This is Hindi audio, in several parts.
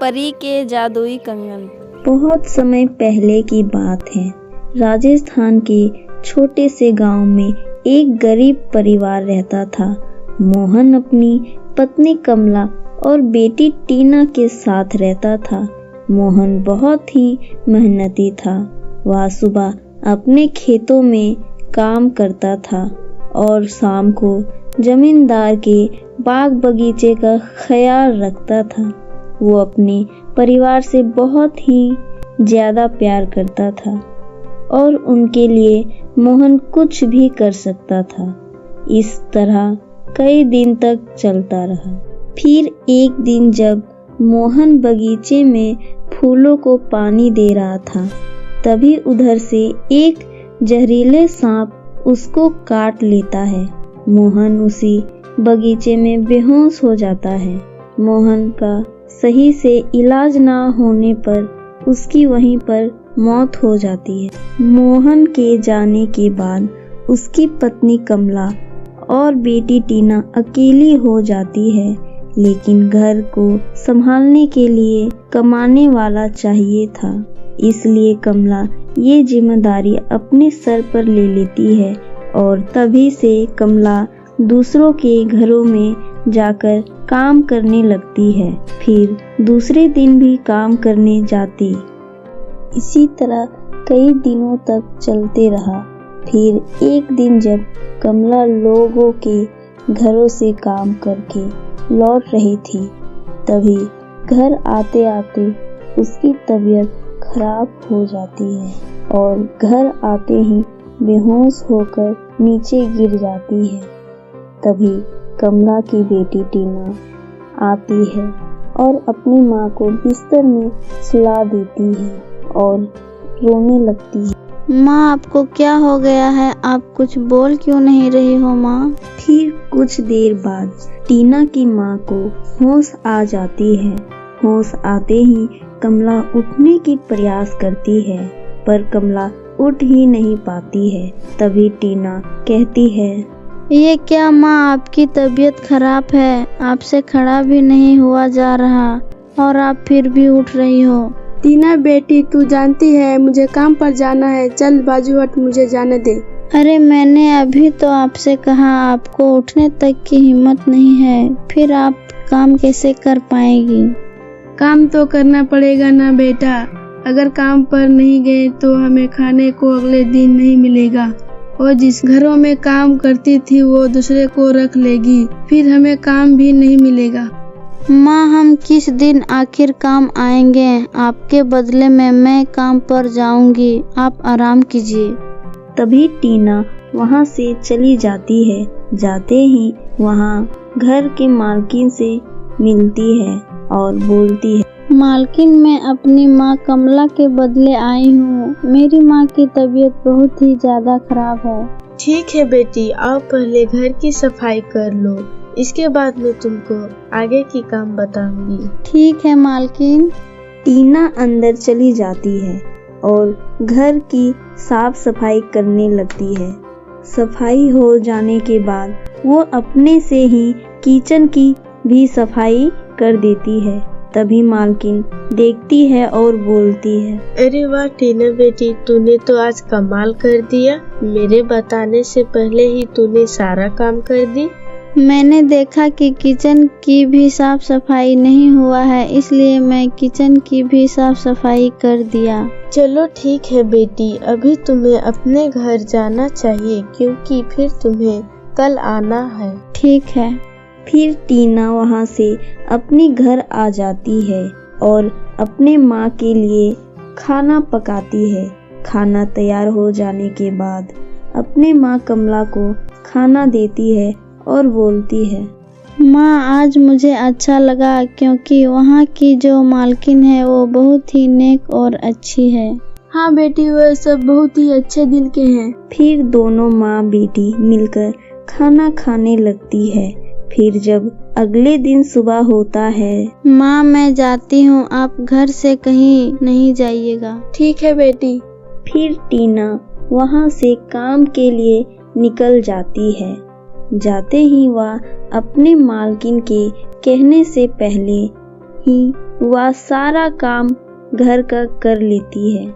परी के जादुई कंगन। बहुत समय पहले की बात है। राजस्थान के छोटे से गांव में एक गरीब परिवार रहता था। मोहन अपनी पत्नी कमला और बेटी टीना के साथ रहता था। मोहन बहुत ही मेहनती था। वह सुबह अपने खेतों में काम करता था और शाम को जमींदार के बाग बगीचे का ख्याल रखता था। वो अपने परिवार से बहुत ही ज्यादा प्यार करता था और उनके लिए मोहन कुछ भी कर सकता था। इस तरह कई दिन तक चलता रहा। फिर एक दिन जब मोहन बगीचे में फूलों को पानी दे रहा था, तभी उधर से एक जहरीले सांप उसको काट लेता है। मोहन उसी बगीचे में बेहोश हो जाता है। मोहन का सही से इलाज ना होने पर उसकी वहीं पर मौत हो जाती है। मोहन के जाने के बाद उसकी पत्नी कमला और बेटी टीना अकेली हो जाती है, लेकिन घर को संभालने के लिए कमाने वाला चाहिए था। इसलिए कमला ये जिम्मेदारी अपने सर पर ले लेती है और तभी से कमला दूसरों के घरों में जाकर काम करने लगती है। फिर दूसरे दिन भी काम करने जाती। इसी तरह कई दिनों तक चलते रहा। फिर एक दिन जब कमला लोगों के घरों से काम करके लौट रही थी, तभी घर आते आते उसकी तबीयत खराब हो जाती है और घर आते ही बेहोश होकर नीचे गिर जाती है। तभी कमला की बेटी टीना आती है और अपनी माँ को बिस्तर में सुला देती है और रोने लगती है। माँ, आपको क्या हो गया है? आप कुछ बोल क्यों नहीं रही हो माँ? फिर कुछ देर बाद टीना की माँ को होश आ जाती है। होश आते ही कमला उठने की प्रयास करती है, पर कमला उठ ही नहीं पाती है। तभी टीना कहती है, ये क्या माँ, आपकी तबीयत खराब है, आपसे खड़ा भी नहीं हुआ जा रहा और आप फिर भी उठ रही हो। टीना बेटी, तू जानती है मुझे काम पर जाना है, चल बाजू हट, मुझे जाने दे। अरे मैंने अभी तो आपसे कहा, आपको उठने तक की हिम्मत नहीं है, फिर आप काम कैसे कर पाएगी? काम तो करना पड़ेगा ना बेटा, अगर काम पर नहीं गए तो हमें खाने को अगले दिन नहीं मिलेगा और जिस घरों में काम करती थी वो दूसरे को रख लेगी, फिर हमें काम भी नहीं मिलेगा। माँ, हम किस दिन आखिर काम आएंगे? आपके बदले में मैं काम पर जाऊंगी, आप आराम कीजिए। तभी टीना वहाँ से चली जाती है। जाते ही वहाँ घर के मालकिन से मिलती है और बोलती है, मालकिन, मैं अपनी माँ कमला के बदले आई हूँ। मेरी माँ की तबीयत बहुत ही ज्यादा खराब है। ठीक है बेटी, आओ पहले घर की सफाई कर लो, इसके बाद मैं तुमको आगे की काम बताऊंगी। ठीक है मालकिन। टीना अंदर चली जाती है और घर की साफ सफाई करने लगती है। सफाई हो जाने के बाद वो अपने से ही किचन की भी सफाई कर देती है। तभी मालकिन देखती है और बोलती है, अरे वाह टीना बेटी, तूने तो आज कमाल कर दिया, मेरे बताने से पहले ही तूने सारा काम कर दी। मैंने देखा कि किचन की भी साफ सफाई नहीं हुआ है, इसलिए मैं किचन की भी साफ सफाई कर दिया। चलो ठीक है बेटी, अभी तुम्हें अपने घर जाना चाहिए क्योंकि फिर तुम्हें कल आना है। ठीक है। फिर टीना वहाँ से अपने घर आ जाती है और अपने माँ के लिए खाना पकाती है। खाना तैयार हो जाने के बाद अपने माँ कमला को खाना देती है और बोलती है, माँ, आज मुझे अच्छा लगा क्योंकि वहाँ की जो मालकिन है वो बहुत ही नेक और अच्छी है। हाँ बेटी, वह सब बहुत ही अच्छे दिल के हैं। फिर दोनों माँ बेटी मिलकर खाना खाने लगती है। फिर जब अगले दिन सुबह होता है, माँ मैं जाती हूँ, आप घर से कहीं नहीं जाइएगा। ठीक है बेटी। फिर टीना वहाँ से काम के लिए निकल जाती है। जाते ही वह अपने मालकिन के कहने से पहले ही वह सारा काम घर का कर लेती है।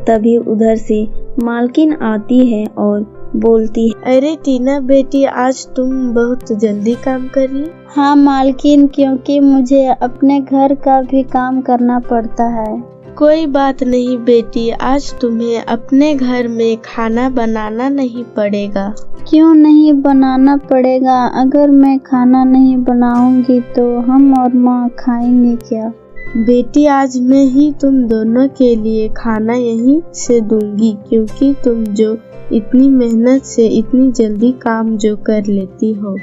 तभी उधर से मालकिन आती है और बोलती है, अरे टीना बेटी, आज तुम बहुत जल्दी काम कर ली। हाँ मालकिन, क्योंकि मुझे अपने घर का भी काम करना पड़ता है। कोई बात नहीं बेटी, आज तुम्हें अपने घर में खाना बनाना नहीं पड़ेगा। क्यों नहीं बनाना पड़ेगा? अगर मैं खाना नहीं बनाऊंगी तो हम और माँ खाएंगे क्या? बेटी, आज मैं ही तुम दोनों के लिए खाना यहीं से दूंगी, क्योंकि तुम जो इतनी मेहनत से इतनी जल्दी काम जो कर लेती हो।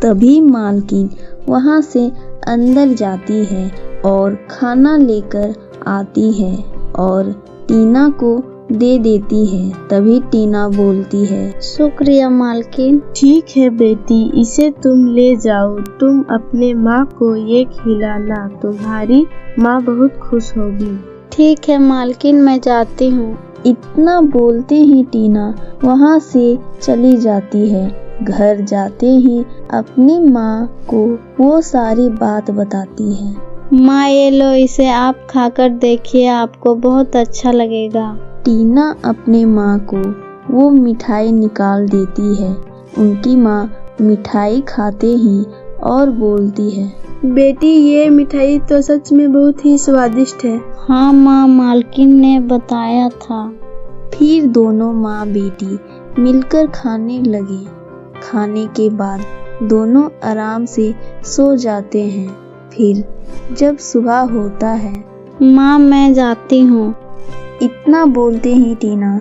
तभी मालकिन वहाँ से अंदर जाती है और खाना लेकर आती है और टीना को दे देती है। तभी टीना बोलती है, शुक्रिया मालकिन। ठीक है बेटी, इसे तुम ले जाओ, तुम अपने माँ को ये खिलाना, तुम्हारी माँ बहुत खुश होगी। ठीक है मालकिन, मैं जाती हूँ। इतना बोलते ही टीना वहाँ से चली जाती है। घर जाते ही अपनी माँ को वो सारी बात बताती है। माँ ये लो, इसे आप खाकर देखिए, आपको बहुत अच्छा लगेगा। टीना अपने माँ को वो मिठाई निकाल देती है। उनकी माँ मिठाई खाते ही और बोलती है, बेटी, ये मिठाई तो सच में बहुत ही स्वादिष्ट है। हाँ माँ, मालकिन ने बताया था। फिर दोनों माँ बेटी मिलकर खाने लगे। खाने के बाद दोनों आराम से सो जाते हैं। फिर जब सुबह होता है, माँ मैं जाती हूँ। इतना बोलते ही टीना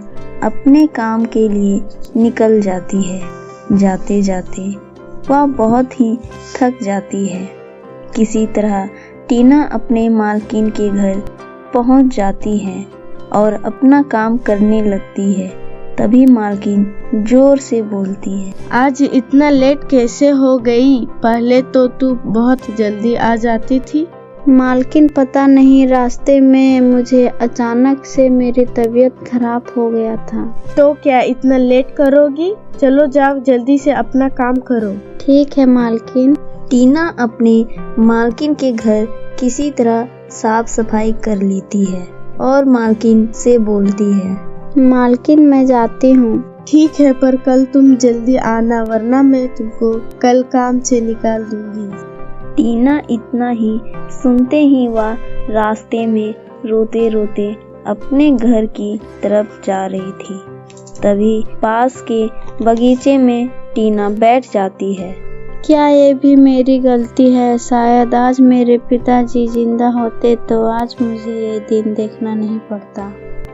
अपने काम के लिए निकल जाती है। जाते जाते वह बहुत ही थक जाती है। किसी तरह टीना अपने मालकिन के घर पहुंच जाती है और अपना काम करने लगती है। तभी मालकिन जोर से बोलती है, आज इतना लेट कैसे हो गई? पहले तो तू बहुत जल्दी आ जाती थी। मालकिन पता नहीं, रास्ते में मुझे अचानक से मेरी तबीयत खराब हो गया था। तो क्या इतना लेट करोगी? चलो जाओ, जल्दी से अपना काम करो। ठीक है मालकिन। टीना अपने मालकिन के घर किसी तरह साफ सफाई कर लेती है और मालकिन से बोलती है, मालकिन मैं जाती हूँ। ठीक है, पर कल तुम जल्दी आना, वरना मैं तुमको कल काम से निकाल दूंगी। टीना इतना ही सुनते ही वह रास्ते में रोते रोते अपने घर की तरफ जा रही थी। तभी पास के बगीचे में टीना बैठ जाती है। क्या ये भी मेरी गलती है? शायद आज मेरे पिताजी जिंदा होते तो आज मुझे ये दिन देखना नहीं पड़ता।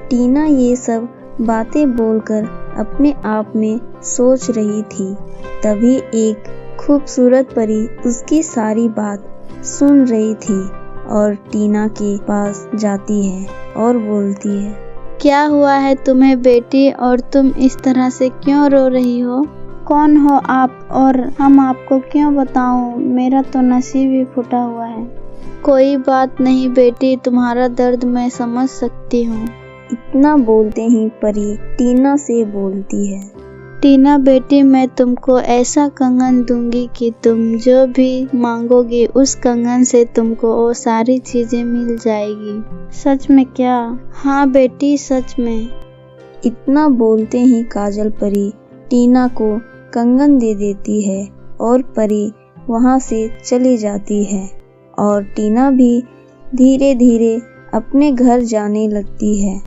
टीना ये सब बातें बोलकर अपने आप में सोच रही थी। तभी एक खूबसूरत परी उसकी सारी बात सुन रही थी और टीना के पास जाती है और बोलती है, क्या हुआ है तुम्हें बेटी, और तुम इस तरह से क्यों रो रही हो? कौन हो आप और हम आपको क्यों बताऊं? मेरा तो नसीब ही फूटा हुआ है। कोई बात नहीं बेटी, तुम्हारा दर्द मैं समझ सकती हूँ। इतना बोलते ही परी टीना से बोलती है, टीना बेटी, मैं तुमको ऐसा कंगन दूंगी कि तुम जो भी मांगोगी उस कंगन से तुमको वो सारी चीजें मिल जाएगी। सच में क्या? हाँ बेटी, सच में। इतना बोलते ही काजल परी टीना को कंगन दे देती है और परी वहां से चली जाती है और टीना भी धीरे धीरे अपने घर जाने लगती है।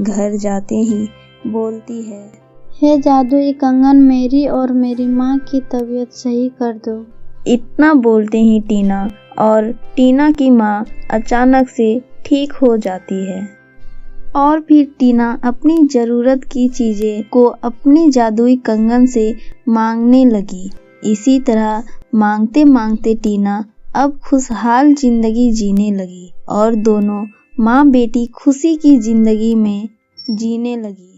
घर जाते ही बोलती है, हे जादुई कंगन, मेरी और मेरी माँ की तबीयत सही कर दो। इतना बोलते ही टीना और टीना की माँ अचानक से ठीक हो जाती है और फिर टीना अपनी जरूरत की चीजें को अपनी जादुई कंगन से मांगने लगी। इसी तरह मांगते मांगते टीना अब खुशहाल जिंदगी जीने लगी और दोनों माँ बेटी खुशी की जिंदगी में जीने लगी।